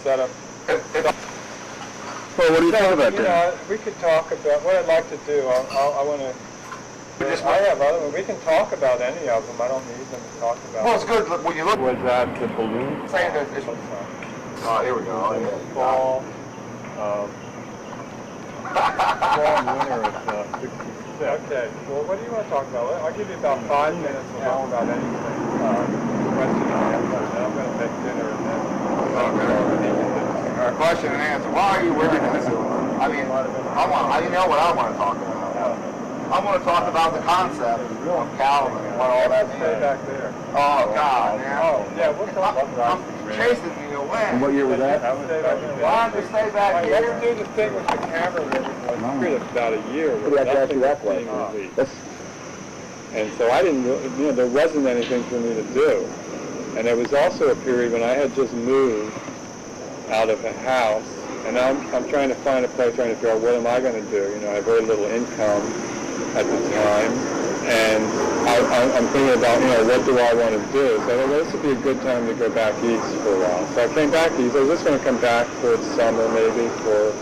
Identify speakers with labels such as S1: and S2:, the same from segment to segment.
S1: set up.
S2: Well, what do you think about that?
S1: We could talk about what I'd like to do. I want to. I have other ones. We can talk about any of them. I don't need them to talk about.
S3: Well, it's good when you look.
S1: Was that the balloon?
S3: Saying that it's, here we go.
S1: Fall. Fall winter of 66. Okay. Well, what do you want to talk about? I'll give you about 5 minutes to talk about anything. Question and answer. Then I'm going to make dinner and then.
S3: Okay. Question and answer. Why are you wearing this? I mean, you know what I want to talk about. I want to talk about the concept of Calvin and what all that means.
S1: Stay back there.
S3: Oh, God, man.
S1: Oh, yeah, we'll talk about
S3: I'm chasing you away.
S2: And what year was that?
S3: Why don't you stay back
S1: here?
S3: here?
S1: Let's do the thing with the camera. It was about a year.
S2: What do you have to ask you that question?
S1: And so I didn't, there wasn't anything for me to do. And there was also a period when I had just moved out of a house, and now I'm trying to find a place, trying to figure out what am I going to do. I have very little income at the time, and I'm thinking about, what do I want to do? So I thought, this would be a good time to go back east for a while. So I came back east. I was just going to come back for the summer, maybe for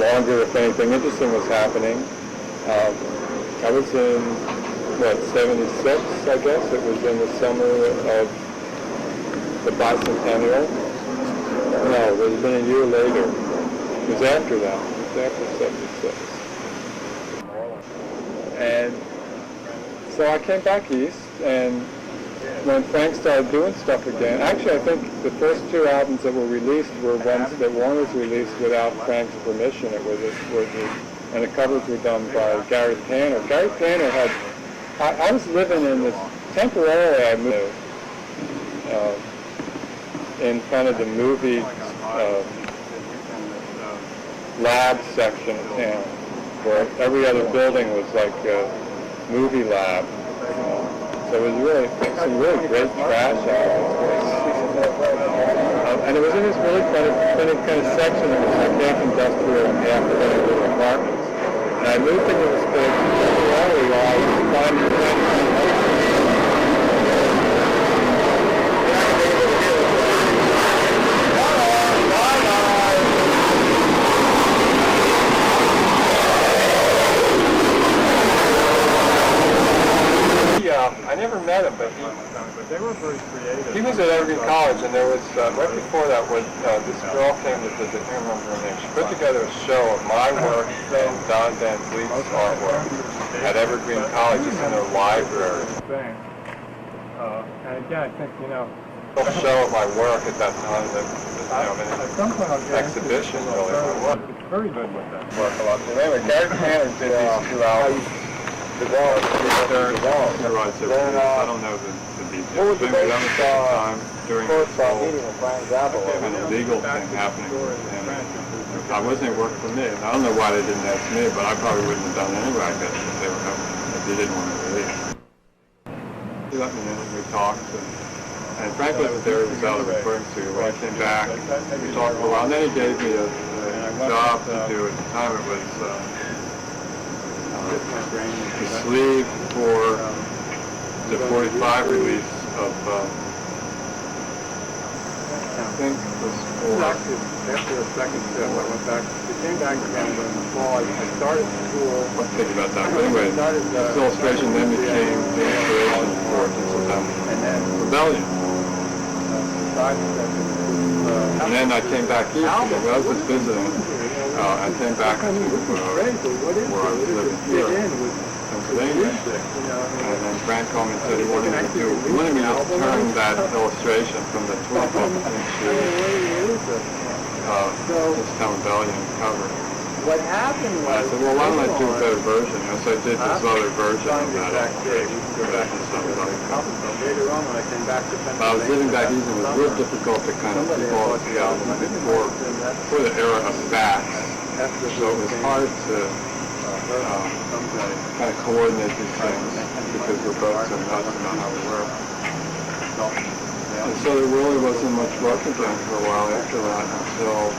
S1: longer if anything interesting was happening. I was in, 76, I guess. It was in the summer of the bicentennial. No, it would have been a year later. It was after that. It was after 76. And so I came back east, and when Frank started doing stuff again, actually I think the first 2 albums that were released were ones that one was released without Frank's permission. And the covers were done by Gary Tanner. Gary Tanner had, I was living in this, temporarily I moved in kind of the movie lab section of town, where every other building was like a movie lab. So it was really some really great trash out of this place. And it was in this really kind of section that was like half industrial and half little apartments. And I moved into this place temporarily while I was finding I never met him, but they were very creative. He was at Evergreen College, and there was, right before that, was this girl came to visit, I can't remember her name. She put together a show of my work and Don Van Vliet's artwork at Evergreen College, just in their library. And again, I think, a show of my work at that time, an exhibition, really. It's very good with that work a lot. So anyway, Gary Tanner did these 2 albums. I don't know the details. That was the time during this whole kind of legal thing happening with him. I wasn't at work for me, and I don't know why they didn't ask me, but I probably wouldn't have done it anyway, I guess, if they were helping, if they didn't want to release. He let me in and we talked, and Frank wasn't there, he was out of referring to. When I came back, we talked for a while, and then he gave me a job to do. At the time it was the sleeve for the 45 release of, I think it was for... After the second trip, I went back, we came back again in the fall. I started school. I'll think about that. But anyway, this illustration then became the inspiration for Rebellion. And then I came back east again. I was just visiting. I came back to where I was living here, Pennsylvania. And then Frank called me and said he wanted me to turn that illustration from the 12-inch this Town Rebellion cover.
S4: What happened was...
S1: I said, well, why don't I do a better version? So I did this other version of that illustration. Go back to some other cover.
S4: Later on, when I came back to Pennsylvania...
S1: I was living back east, and it was real difficult to kind of keep all this together before the era of fax. So it was hard to kind of coordinate these things because we're both so nuts about how we work. And so there really wasn't much work again for a while after that until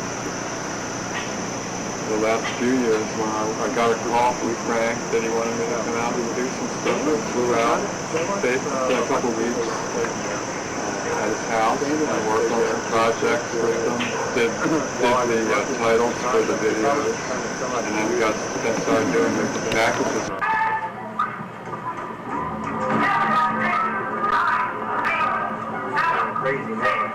S1: the last few years when I got a call from Frank that he wanted me to come out and do some stuff. I flew out, stayed a couple weeks at his house and worked on some projects with them, did the titles for the videos, and then started doing the packages.
S3: Crazy name.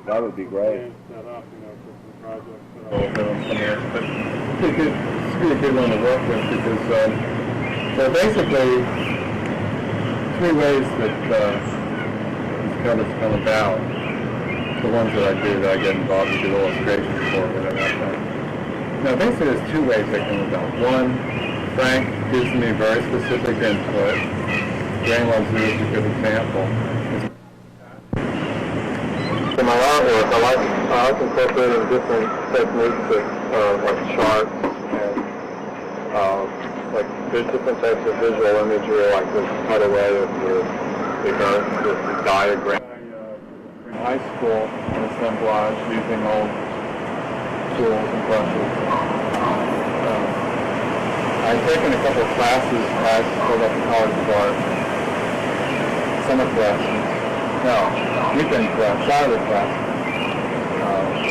S2: That would be great.
S1: But it's really good one to work with because, so basically, three ways that these covers come about. The ones that I do, that I get involved with, do illustrations for, whatever that time. Now, basically, there's two ways they come about. One, Frank gives me very specific input. Jane loves me is a good example. In my artwork, I like incorporating different techniques of like charts and like there's different types of visual imagery, like this cutaway of the diagram. In high school, in Assemblage, using old tools and brushes. I've taken a couple of classes at the College of Art, summer classes. No, weekend class, Saturday class.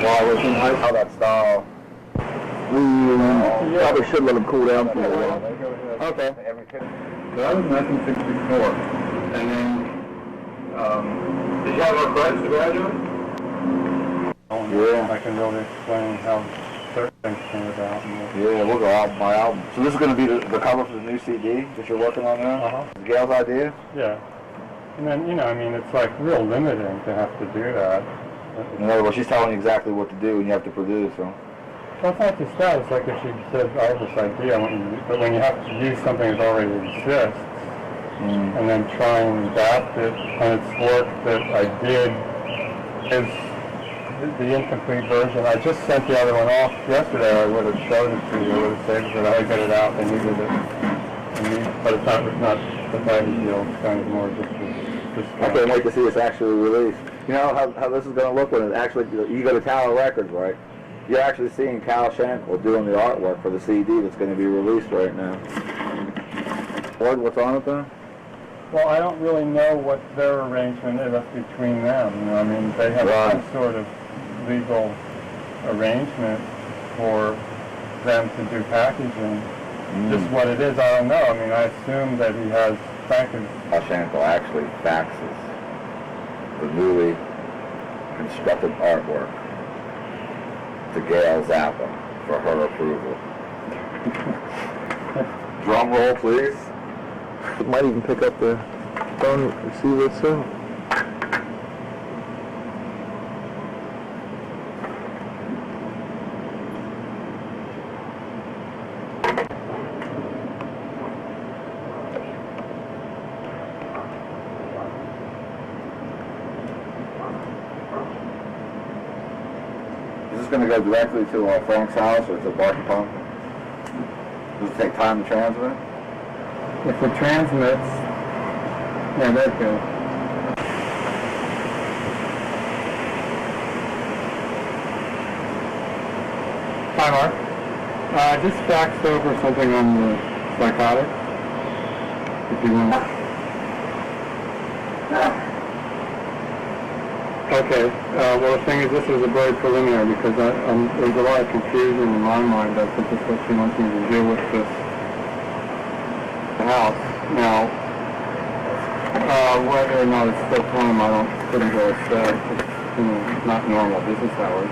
S1: While I was in high school,
S2: That style. We probably should let them cool down for a while.
S1: okay. So that was 1964. And then, did you have a friends to graduate?
S2: Yeah.
S4: I can really explain how certain things came about.
S2: Yeah, we'll go album by album. So this is going to be the cover for the new CD that you're working on now?
S4: Uh-huh.
S2: Gail's idea?
S4: Yeah. And then, I mean, it's like real limiting to have to do that.
S2: In other words, she's telling you exactly what to do and you have to produce them.
S4: Well, it's not just that. It's like if she says, I have this idea, I want you to do, but when you have to use something that already exists, and then try and adapt it, and it's work that I did is the incomplete version. I just sent the other one off yesterday. I would have showed it to you. I would have said that I got it out. They needed it. But it's not the mighty deal. It's kind of more just
S2: I can't wait to see this actually released. You know how this is going to look when it actually, you go to Tower Records, right? You're actually seeing Cal Schenkel doing the artwork for the CD that's going to be released right now. What's on it then?
S4: Well, I don't really know what their arrangement is. That's between them. I mean, they have some sort of legal arrangement for them to do packaging. Just what it is, I don't know. I mean, I assume that he has
S2: Cal Schenkel actually faxes the newly constructed artwork to Gail Zappa for her approval. Drum roll, please.
S1: It might even pick up the phone receiver soon.
S2: Is this going to go directly to Frank's house or to Barton Pump? Does it take time to transmit?
S4: If it transmits, yeah, there it goes. Hi, Mark. I just faxed over something on the psychotics. If you want. Okay. Well, the thing is, this is a very preliminary because there's a lot of confusion in my mind as to just what she wants me to do with this house. Now, whether or not it's still time, I couldn't really say. It's not normal business hours.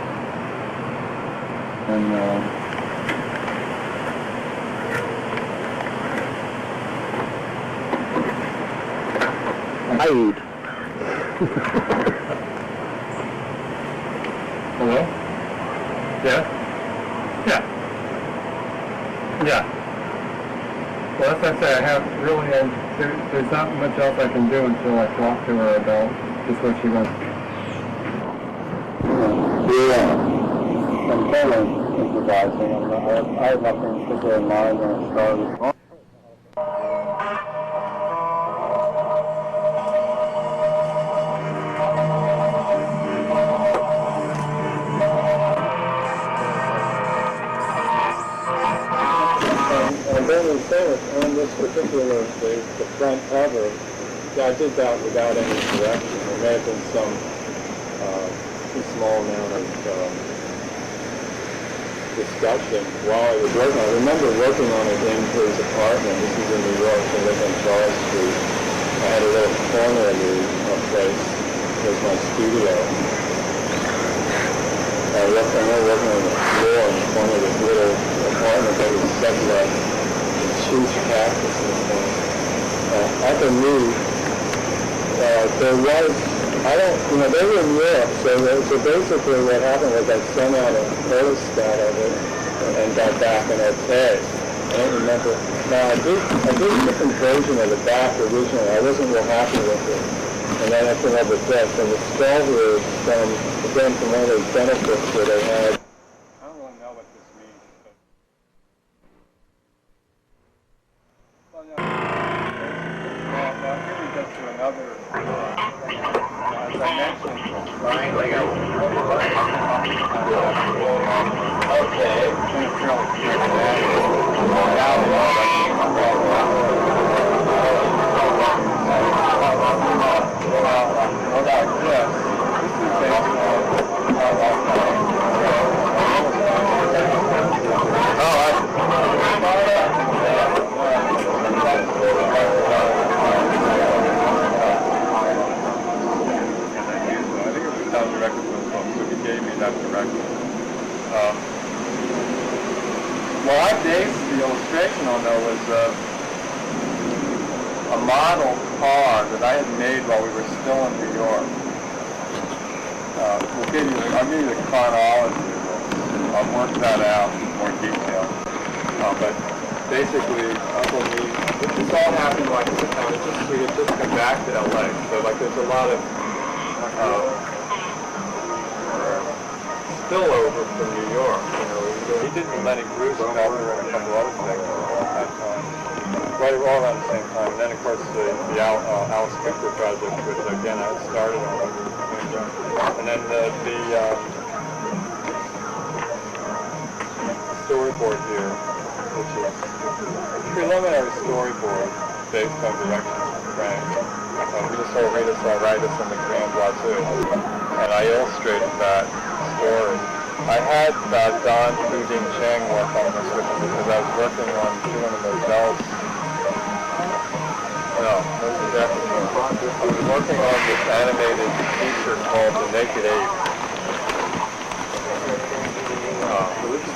S4: And Hello? Yeah? Yeah. Yeah. Well, as I say, I have really, there's not much else I can do until I talk to her about just what she wants. Yeah, I'm kind of improvising. I have nothing particular in mind when I started.
S1: And then we say on this particular, the front cover, I did that without any direction. There may have been some small amount of discussion while I was working. I remember working on it in his apartment. This is in New York. I lived on Charles Street. I had a little corner in the place. It was my studio. I remember working on the floor in the corner of this little apartment that was set like huge cactus in the corner. Underneath, there was, they were in Europe, so basically what happened was I sent out a photostat of it and got back an okay. I don't remember. Now, I did a different version of the back originally. I wasn't real happy with it. And then I came up with this. And the skull here is from one of those benefits where they had. I don't really know what this means. Well, here we get to another, as I mentioned, Well, I based the illustration on there was a model car that I had made while we were still in New York. I'll give you the chronology of this. I'll work that out in more detail. But basically, Uncle Me, this all happened like at the time. We had just come back to LA, so like there's a lot of spillover from New York. He did the Lenny Bruce cover and a couple other things at that time. Right all around the same time. And then of course the Alice Victor project, which again I started on. And then the storyboard here, which is a preliminary storyboard based on directions from Frank. Rita Salritis and the Grand Wazoo. And I illustrated that story. I had Don Fu-Ding Chang work on this with me because I was working on doing those bells. No, those are definitely. I was working on this animated feature called The Naked Ape.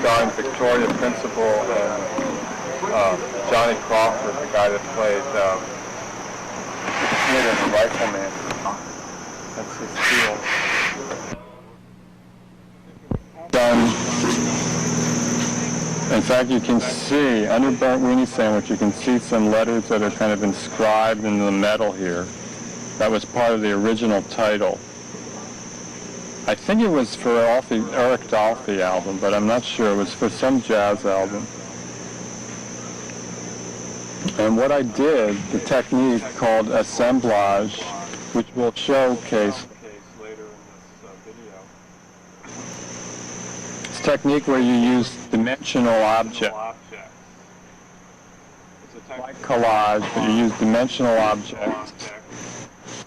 S1: Starring Victoria Principal and Johnny Crawford, the guy that played Kid in the Rifleman. That's his seal. In fact, you can see, under Burnt Weenie Sandwich, you can see some letters that are kind of inscribed in the metal here. That was part of the original title. I think it was for Eric Dolphy album, but I'm not sure. It was for some jazz album. And what I did, the technique called Assemblage, which we'll showcase later in this video. It's a technique where you use dimensional objects. It's a like collage, but you use dimensional objects.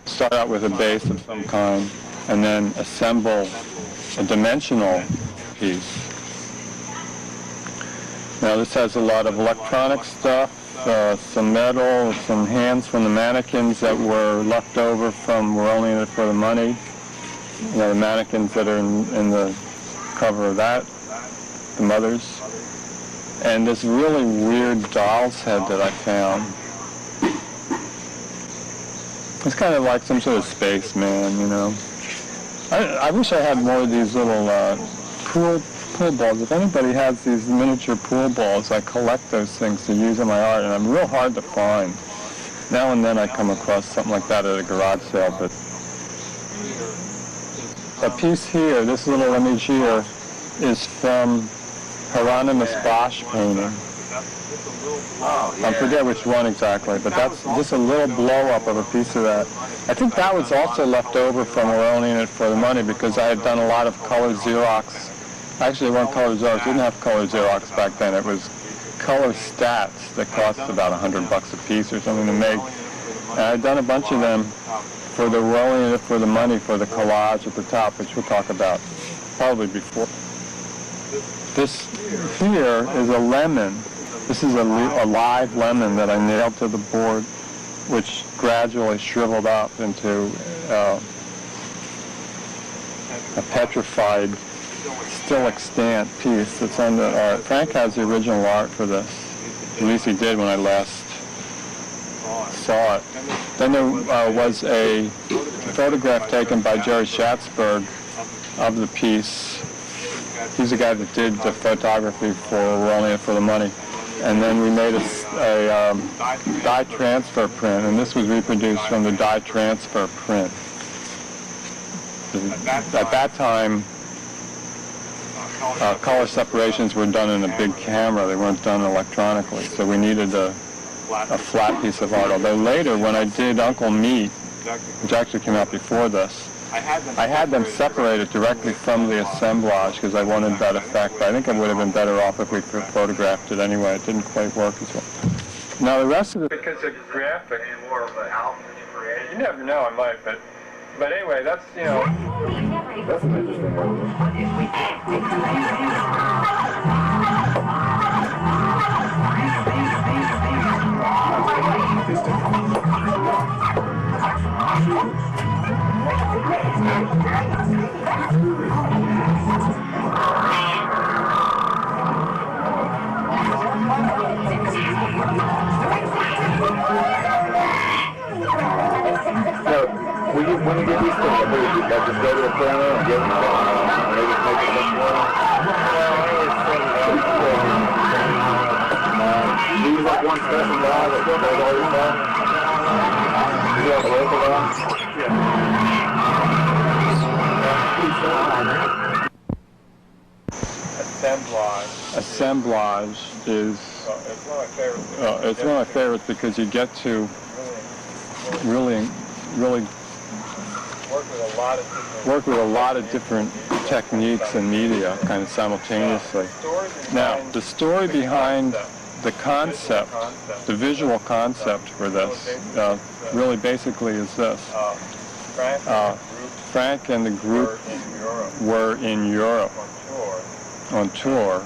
S1: Start out with a base of some kind, and then assemble a dimensional piece. Now this has a lot of electronic stuff, some metal, some hands from the mannequins that were left over from We're Only in It for the Money. You know, the mannequins that are in the cover of that, the mothers. And this really weird doll's head that I found. It's kind of like some sort of spaceman, you know. I wish I had more of these little pool pool balls. If anybody has these miniature pool balls, I collect those things to use in my art, and I'm real hard to find. Now and then I come across something like that at a garage sale, but a piece here, this little image here, is from Hieronymus Bosch painting. I forget which one exactly, but that's just a little blow-up of a piece of that. I think that was also left over from Rolling It for the Money because I had done a lot of color Xerox. Actually, it wasn't color Xerox. Didn't have color Xerox back then. It was color stats that cost about $100 a piece or something to make. And I'd done a bunch of them for the Rolling It for the Money for the collage at the top, which we'll talk about probably before. This here is a lemon. This is a live lemon that I nailed to the board, which gradually shriveled up into a petrified, still extant piece that's under art. Frank has the original art for this. At least he did when I last saw it. Then there was a photograph taken by Jerry Schatzberg of the piece. He's the guy that did the photography for Rolling It for the Money. And then we made a dye transfer print, and this was reproduced from the dye transfer print. At that time, color separations were done in a big camera. They weren't done electronically, so we needed a flat piece of art. Although later, when I did Uncle Meat, which actually came out before this, I had them separated directly from the assemblage because I wanted that effect. But I think it would have been better off if we photographed it anyway. It didn't quite work as well. Now the rest of it, because of graphic, you never know, I might, but anyway, that's, you know.
S2: That's an interesting when you get these things, just go to the printer and get them maybe make it look more. Do you use like one special guy that does all your stuff? Do you have a local guy?
S1: Assemblage is it's one of my favorites because you get to really work with a lot of different techniques and media kind of simultaneously. Now, the story behind the concept, the visual concept for this, really basically is this. Frank and the group were in Europe on tour,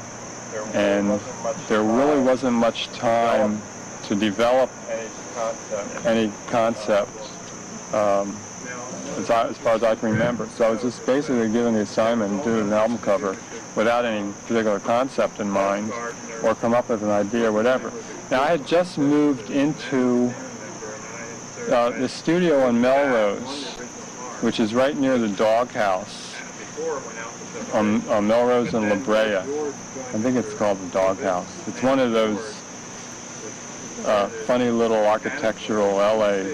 S1: and there really wasn't much time to develop any concept as far as I can remember. So I was just basically given the assignment to do an album cover without any particular concept in mind or come up with an idea or whatever. Now, I had just moved into the studio in Melrose, which is right near the doghouse on Melrose and La Brea. I think it's called the Doghouse. It's one of those funny little architectural LA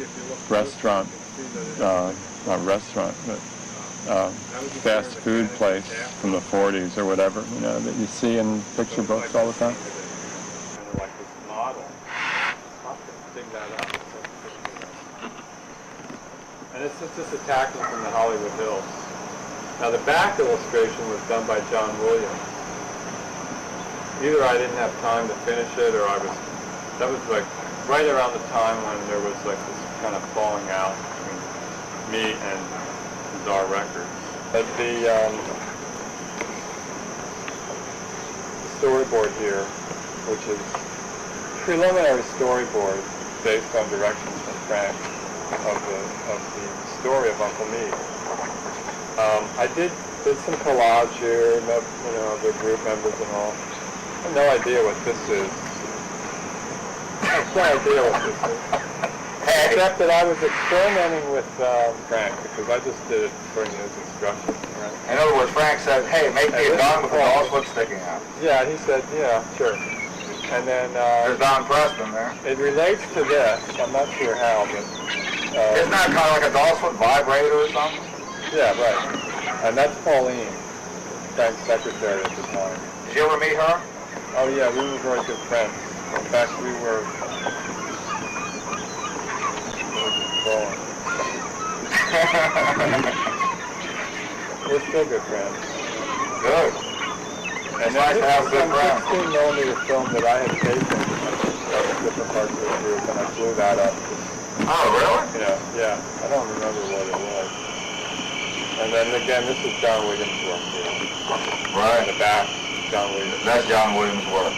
S1: restaurant, not restaurant, but fast food place from the 40s or whatever, you know, that you see in picture books all the time. Kind of like this model. I'll dig that out. And it's just a tackle from the Hollywood Hills. Now the back illustration was done by John Williams. Either I didn't have time to finish it, or that was like right around the time when there was like this kind of falling out between me and Bizarre Records. But the storyboard here, which is preliminary storyboard based on directions from Frank of the story of Uncle Me. I did some collage here, you know, the group members and all. I have no idea what this is. I have no idea what this is. Except that I was experimenting with Frank, because I just did it according to his instructions. Right?
S3: In other words, Frank said, hey, make me a gun with a doll's foot sticking out.
S1: Yeah, he said, yeah, sure. And then
S3: There's Don Preston there.
S1: it relates to this. I'm not sure how, but...
S3: Isn't that kind of like a doll's foot vibrator or something?
S1: Yeah, right. And that's Pauline, Frank's secretary at the time.
S3: Did you ever meet her?
S1: Oh, yeah, we were very good friends. In fact, we were... We're still good friends.
S3: Good.
S1: And
S3: It's nice to have a good friend.
S1: 16mm film that I had taken of different parts of the group, and I blew that up.
S3: Oh, really?
S1: Yeah. I don't remember what it was. And then again, this is John Williams' work here.
S3: Right.
S1: In the back, John Williams.
S3: That's John Williams' work.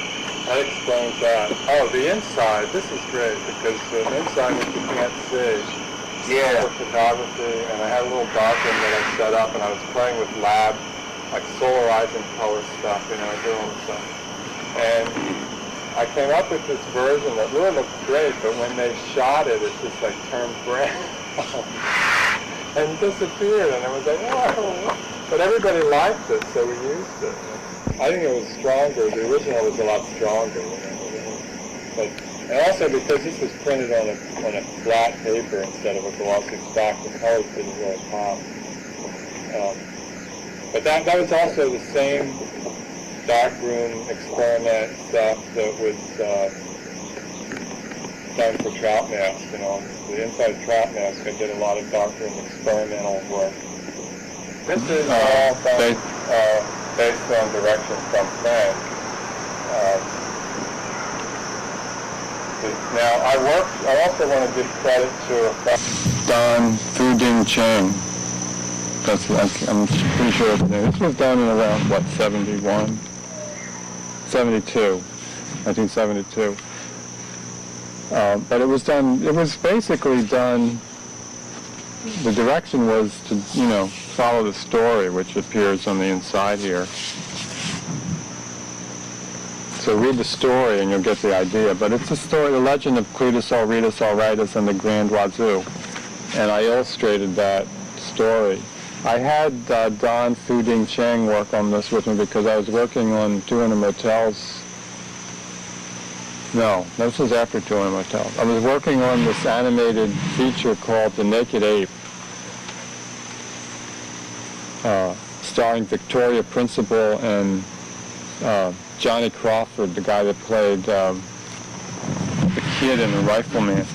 S1: That explains that. Oh, the inside. This is great because the inside which you can't see.
S3: Yeah.
S1: For photography, and I had a little darkroom that I set up, and I was playing with lab, like solarizing color stuff, doing all this stuff. And I came up with this version that really looked great, but when they shot it, it just like turned brown and disappeared, and it was like, whoa. But everybody liked it, so we used it. I think it was stronger. The original was a lot stronger. But, and also because this was printed on a flat paper instead of a glossy stock, the colors didn't really pop. But that was also the same darkroom experiment stuff that was done for Trout Mask. The inside of Trout Mask, I did a lot of darkroom experimental work. This is all based on directions from Frank. Now, I also want to give credit to Don Fu-Ding Cheng. I'm pretty sure of the name. This was done in around, 71? 72. 1972. But it was basically done, the direction was to, follow the story, which appears on the inside here. So read the story and you'll get the idea. But it's the story, the legend of Cletus Auritus Auritus and the Grand Wazoo. And I illustrated that story. I had Don Fu-Ding Cheng work on this with me because I was working on 200 Motels. No, this was after 200 Motels. I was working on this animated feature called The Naked Ape, starring Victoria Principal and Johnny Crawford, the guy that played the kid in The Rifleman.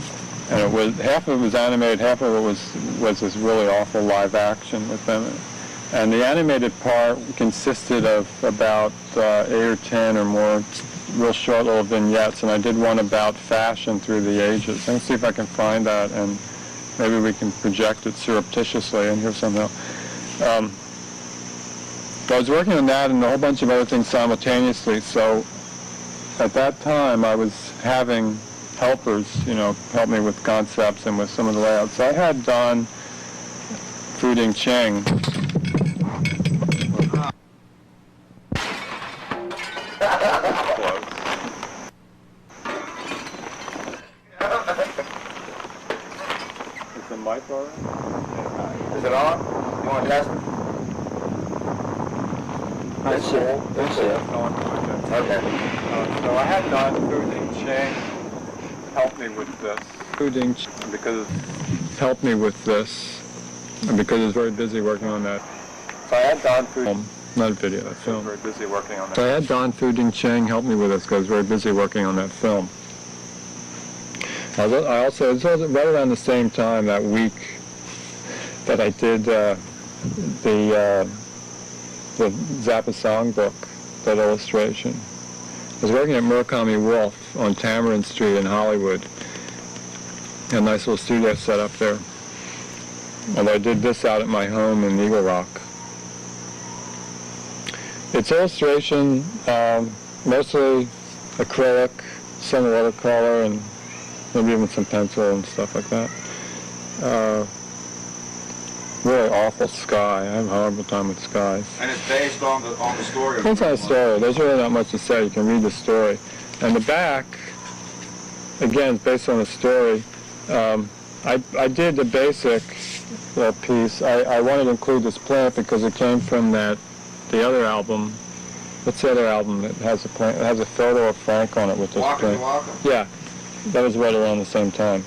S1: And it was, half of it was animated, half of it was this really awful live action with them. And the animated part consisted of about 8 or 10 or more real short little vignettes, and I did one about fashion through the ages. Let me see if I can find that, and maybe we can project it surreptitiously in here somehow. So I was working on that and a whole bunch of other things simultaneously, so at that time I was having helpers, help me with concepts and with some of the layouts. So I had Don Fu-Ding Cheng. Is the mic all right?
S3: Is it on? You want to test it?
S2: That's it. That's it.
S3: Okay.
S1: So I had Don Fu-Ding Cheng help me with this. Fu-Ding because helped me with this because I was very busy working on that. So I had Don Fu-Ding. Not video, that film. Very busy working on that. So I had Don Fu-Ding Cheng help me with this because I was very busy working on that film. I also, it was right around the same time that week that I did the Zappa songbook, that illustration. I was working at Murakami Wolf on Tamarind Street in Hollywood. A nice little studio set up there. Although I did this out at my home in Eagle Rock. It's illustration, mostly acrylic, some watercolor, and maybe even some pencil and stuff like that. Really awful sky. I have a horrible time with skies.
S3: And it's based on the story of
S1: It's not a story. There's really not much to say. You can read the story. And the back, again, it's based on a story. I did the basic little piece. I wanted to include this plant because it came from the other album. What's the other album that has a plant? It has a photo of Frank on it with this plant. Yeah, that was right around the same time.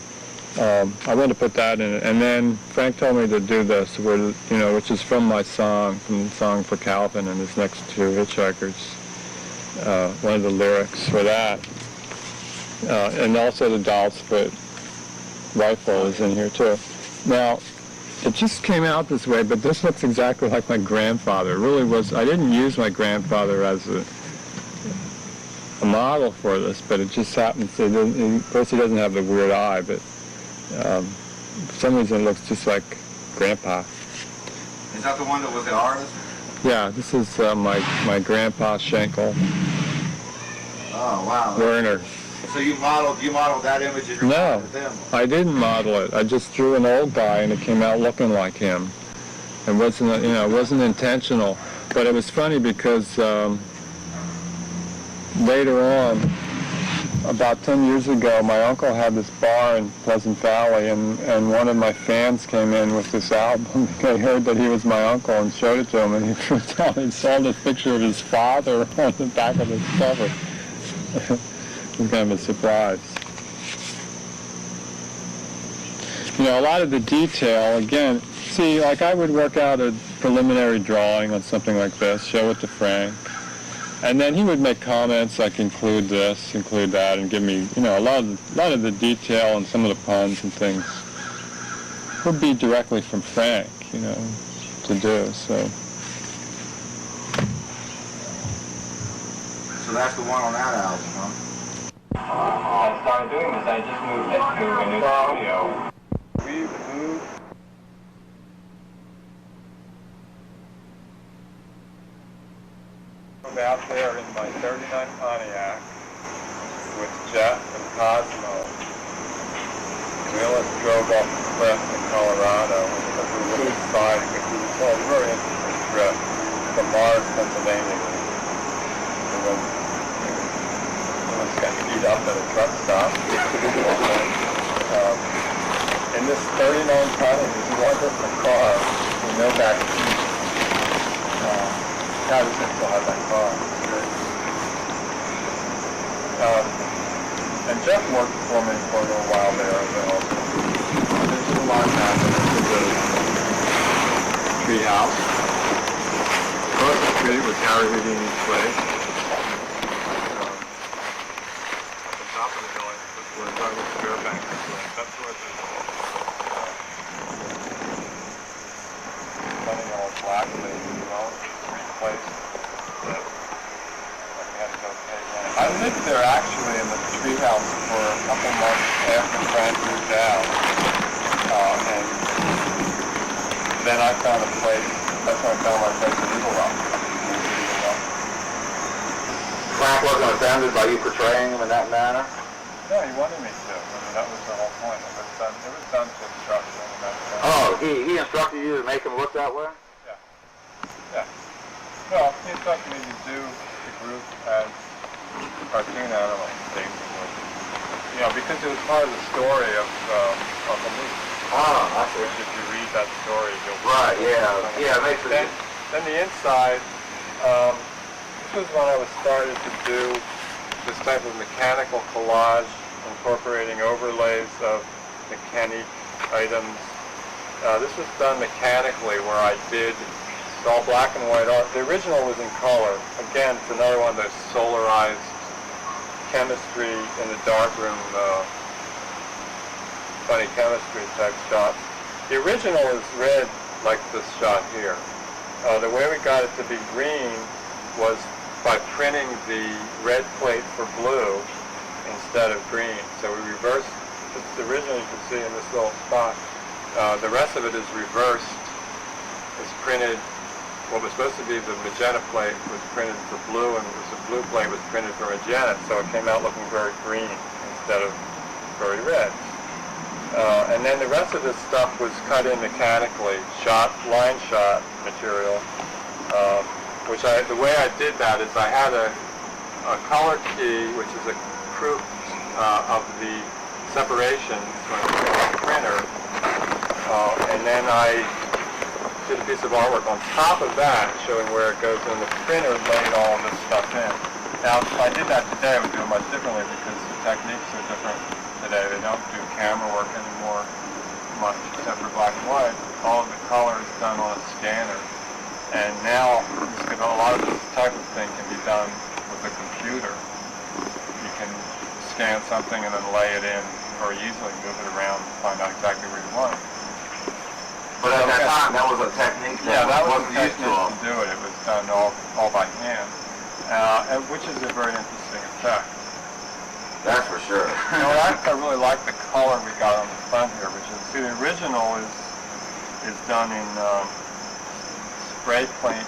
S1: I wanted to put that in it, and then Frank told me to do this, which is from the song for Calvin and his next two Hitchhikers. One of the lyrics for that, and also the Doll's Foot rifle is in here too. Now, it just came out this way, but this looks exactly like my grandfather. It really was. I didn't use my grandfather as a model for this, but it just happens. Of course, he doesn't have the weird eye, but for some reason it looks just like Grandpa.
S3: Is that the one that was the artist?
S1: Yeah, this is my grandpa Schenkel.
S3: Oh wow.
S1: Werner.
S3: So you modeled that image in your mind with him?
S1: No, I didn't model it. I just drew an old guy, and it came out looking like him. It wasn't intentional. But it was funny because later on, about 10 years ago, my uncle had this bar in Pleasant Valley, and one of my fans came in with this album. They heard that he was my uncle and showed it to him, and he freaked out. He saw the picture of his father on the back of his cover. It was kind of a surprise. A lot of the detail, again, see, like I would work out a preliminary drawing on something like this, show it to Frank, and then he would make comments like include this, include that, and give me, a lot of the detail and some of the puns and things would be directly from Frank, to do, so.
S3: So that's the one on that album, huh?
S1: I started doing this. I just moved into a new studio. We've moved. I'm out there in my 39 Pontiac with Jeff and Cosmo. We almost drove off the cliff in Colorado because we were inside. It was a very interesting trip from Mars, Pennsylvania. Got beat up at a truck stop. In this 39 Pontiac, if you want just a car, with no back seat. God, we should still have that car. And Jeff worked for me for a little while there as well. There's a lot happening. This is a tree house. Across the street was Harry Houdini's place. That's where the funny old black lady, street place that we had to go pay rent. I lived there actually in the treehouse for a couple months after Frank moved out, and then I found a place. That's when I found my place in Eagle Rock.
S3: Frank wasn't offended by you portraying him in that manner?
S1: No, he wanted me to. That was the whole point. It was done to instruction.
S3: Oh, he instructed you to make him look that way?
S1: Yeah. Well, he instructed me to do the group as cartoon animals, basically. Because it was part of the story of the movie.
S3: Ah, I see.
S1: Which if you read that story, you'll...
S3: Right, yeah, it makes it...
S1: Then the inside, this was when I was starting to do this type of mechanical collage, incorporating overlays of mechanic items. This was done mechanically, where I did all black and white art. The original was in color. Again, it's another one of those solarized chemistry in the darkroom, funny chemistry type shots. The original is red, like this shot here. The way we got it to be green was by printing the red plate for blue instead of green. So we reversed, originally you can see in this little spot, the rest of it is reversed. It's printed, what was supposed to be the magenta plate was printed for blue, and the blue plate was printed for magenta, so it came out looking very green instead of very red. And then the rest of this stuff was cut in mechanically, line shot material, the way I did that is I had a color key, which is a proof of the separation from the printer, and then I did a piece of artwork on top of that, showing where it goes, and the printer laid all this stuff in. Now, if I did that today, I would do it much differently because the techniques are different today. They don't do camera work anymore much, except for black and white. All of the color is done on a scanner. And now, a lot of this type of thing can be done with a computer. You can scan something and then lay it in very easily, move it around, and find out exactly where you want it.
S3: But at that time, that was a technique that
S1: was
S3: wasn't
S1: a
S3: used
S1: technique
S3: to.
S1: to do it. It was done all by hand, which is a very interesting effect.
S3: That's for sure.
S1: You know, I really like the color we got on the front here, which is, see, the original is done in spray paint,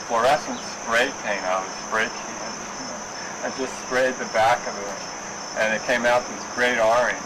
S1: fluorescent spray paint out of a spray can. I just sprayed the back of it, and it came out this great orange.